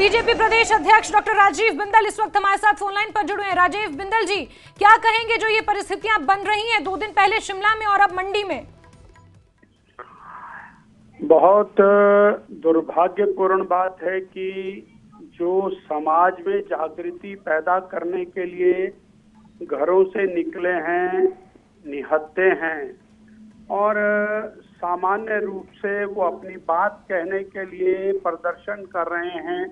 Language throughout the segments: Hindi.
बीजेपी प्रदेश अध्यक्ष डॉक्टर राजीव बिंदल इस वक्त हमारे साथ फोन लाइन पर जुड़े हैं। राजीव बिंदल जी, क्या कहेंगे जो ये परिस्थितियां बन रही हैं 2 दिन पहले शिमला में और अब मंडी में? बहुत दुर्भाग्यपूर्ण बात है कि जो समाज में जागृति पैदा करने के लिए घरों से निकले हैं, निहत्थे हैं और सामान्य रूप से वो अपनी बात कहने के लिए प्रदर्शन कर रहे हैं,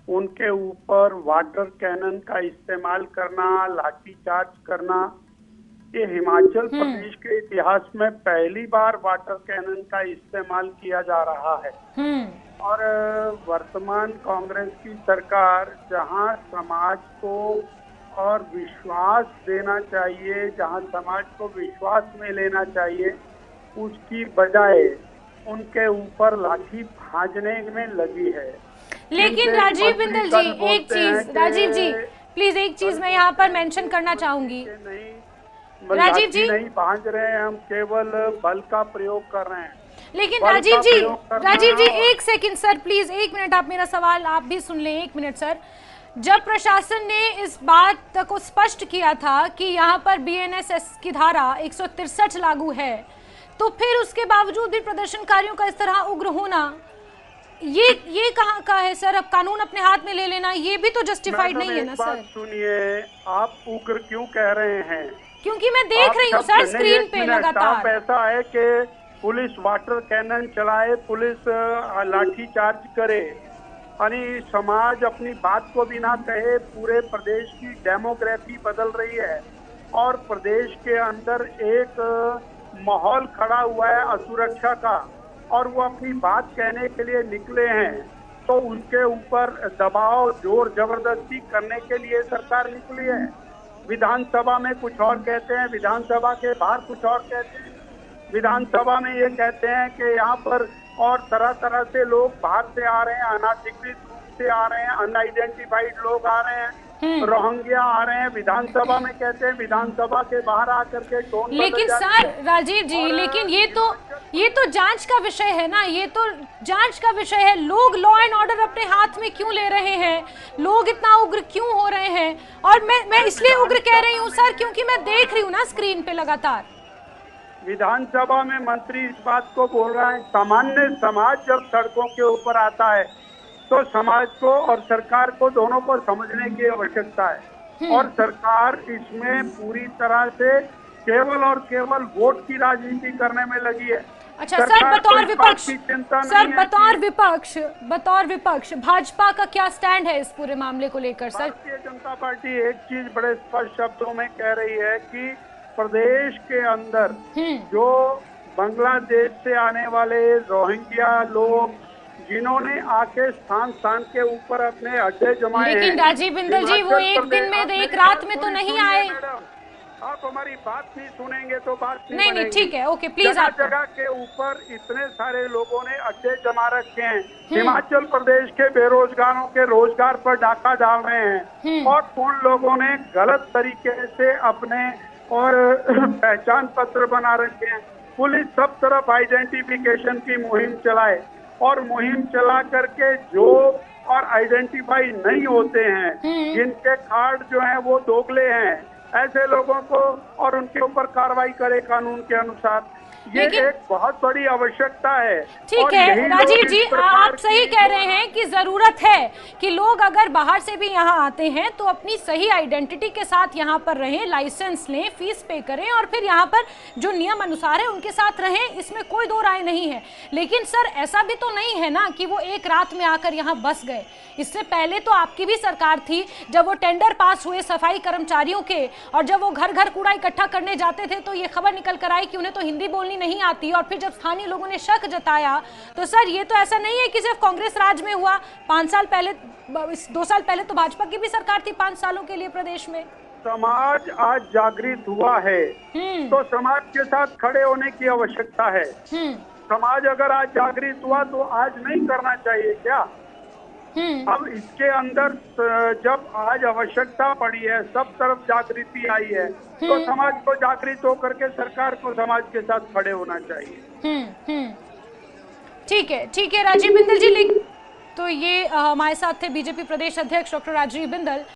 उनके ऊपर वाटर कैनन का इस्तेमाल करना, लाठीचार्ज करना, ये हिमाचल प्रदेश के इतिहास में पहली बार वाटर कैनन का इस्तेमाल किया जा रहा है। और वर्तमान कांग्रेस की सरकार जहां समाज को और विश्वास देना चाहिए, जहां समाज को विश्वास में लेना चाहिए, उसकी बजाय उनके ऊपर लाठी भांजने में लगी है। लेकिन राजीव बिंदल जी, एक चीज, राजीव जी प्लीज एक चीज मैं यहाँ पर मेंशन करना चाहूंगी। राजीव जी नहीं भांज रहे हैं, हम केवल बल का प्रयोग कर रहे हैं। लेकिन राजीव जी एक सेकंड सर, प्लीज 1 मिनट, आप मेरा सवाल आप भी सुन लें। 1 मिनट सर। जब प्रशासन ने इस बात को स्पष्ट किया था कि यहाँ पर बीएनएस की धारा 163 लागू है, तो फिर उसके बावजूद भी प्रदर्शनकारियों का इस तरह उग्र होना, ये कहाँ का है सर? अब कानून अपने हाथ में ले लेना, ये भी तो जस्टिफाइड नहीं है ना सर। सुनिए, आप उग्र क्यों कह रहे हैं? क्योंकि मैं देख रही हूँ सर स्क्रीन पे लगातार। ऐसा है कि पुलिस वाटर कैनन चलाए, पुलिस लाठी चार्ज करे, यानी समाज अपनी बात को भी ना कहे। पूरे प्रदेश की डेमोग्राफी बदल रही है और प्रदेश के अंदर एक माहौल खड़ा हुआ है असुरक्षा का, और वो अपनी बात कहने के लिए निकले हैं, तो उनके ऊपर दबाव, जोर जबरदस्ती करने के लिए सरकार निकली है। विधानसभा में कुछ और कहते हैं, विधानसभा के बाहर कुछ और कहते हैं। विधानसभा में ये कहते हैं कि यहाँ पर और तरह तरह से लोग बाहर से आ रहे हैं, अनाधिकृत रूप से आ रहे हैं, अनआइडेंटिफाइड लोग आ रहे हैं, रोहिंग्या आ रहे हैं। विधानसभा में कहते हैं, विधानसभा के बाहर आकर के टोन। लेकिन सर राजीव जी, लेकिन ये तो जांच का विषय है ना, ये तो जांच का विषय है। लोग लॉ एंड ऑर्डर अपने हाथ में क्यों ले रहे हैं? लोग इतना उग्र क्यों हो रहे हैं? और मैं इसलिए उग्र कह रही हूँ सर क्योंकि मैं देख रही हूँ ना स्क्रीन पे लगातार। विधानसभा में मंत्री इस बात को बोल रहा है, सामान्य समाज जब सड़कों के ऊपर आता है तो समाज को और सरकार को दोनों को समझने की आवश्यकता है, और सरकार इसमें पूरी तरह से केवल और केवल वोट की राजनीति करने में लगी है। अच्छा सर, बतौर विपक्ष भाजपा का क्या स्टैंड है इस पूरे मामले को लेकर सर? भारतीय जनता पार्टी एक चीज बड़े स्पष्ट शब्दों में कह रही है कि प्रदेश के अंदर जो बांग्लादेश से आने वाले रोहिंग्या लोग जिन्होंने आके स्थान के ऊपर अपने अड्डे जमाए, लेकिन राजीव बिंदल जी वो एक दिन में, एक रात में तो नहीं आए। आप हमारी बात नहीं सुनेंगे तो बात नहीं, ठीक है, ओके प्लीज। जगह के ऊपर इतने सारे लोगों ने अड्डे जमा रखे हैं। हिमाचल प्रदेश के बेरोजगारों के रोजगार पर डाका डाल रहे हैं, और उन लोगों ने गलत तरीके से अपने और पहचान पत्र बना रखे हैं। पुलिस सब तरफ आइडेंटिफिकेशन की मुहिम चलाए, और मुहिम चला करके जो और आइडेंटिफाई नहीं होते हैं, जिनके कार्ड जो हैं वो दोगले हैं, ऐसे लोगों को और उनके ऊपर कार्रवाई करे कानून के अनुसार। ये एक बहुत बड़ी आवश्यकता है। ठीक है राजीव जी, आप सही कह रहे हैं कि जरूरत है कि लोग अगर बाहर से भी यहाँ आते हैं तो अपनी सही आइडेंटिटी के साथ यहाँ पर रहें, लाइसेंस लें, फीस पे करें, और फिर यहाँ पर जो नियम अनुसार है उनके साथ रहें, इसमें कोई दो राय नहीं है। लेकिन सर ऐसा भी तो नहीं है ना कि वो एक रात में आकर यहाँ बस गए। इससे पहले तो आपकी भी सरकार थी, जब वो टेंडर पास हुए सफाई कर्मचारियों के, और जब वो घर घर कूड़ा इकट्ठा करने जाते थे तो ये खबर निकल कर आई कि उन्हें तो हिंदी बोलनी नहीं आती। और फिर जब स्थानीय लोगों ने शक जताया तो सर ये तो ऐसा नहीं है कि सिर्फ कांग्रेस राज में हुआ। 5 साल पहले, 2 साल पहले तो भाजपा की भी सरकार थी 5 सालों के लिए प्रदेश में। समाज आज जागृत हुआ है तो समाज के साथ खड़े होने की आवश्यकता है। समाज अगर आज जागृत हुआ तो आज नहीं करना चाहिए क्या? अब इसके अंदर जब आज आवश्यकता पड़ी है, सब तरफ जागृति आई है, तो समाज को जागृत होकर के सरकार को समाज के साथ खड़े होना चाहिए। ठीक है राजीव बिंदल जी, तो ये हमारे साथ थे बीजेपी प्रदेश अध्यक्ष डॉक्टर राजीव बिंदल।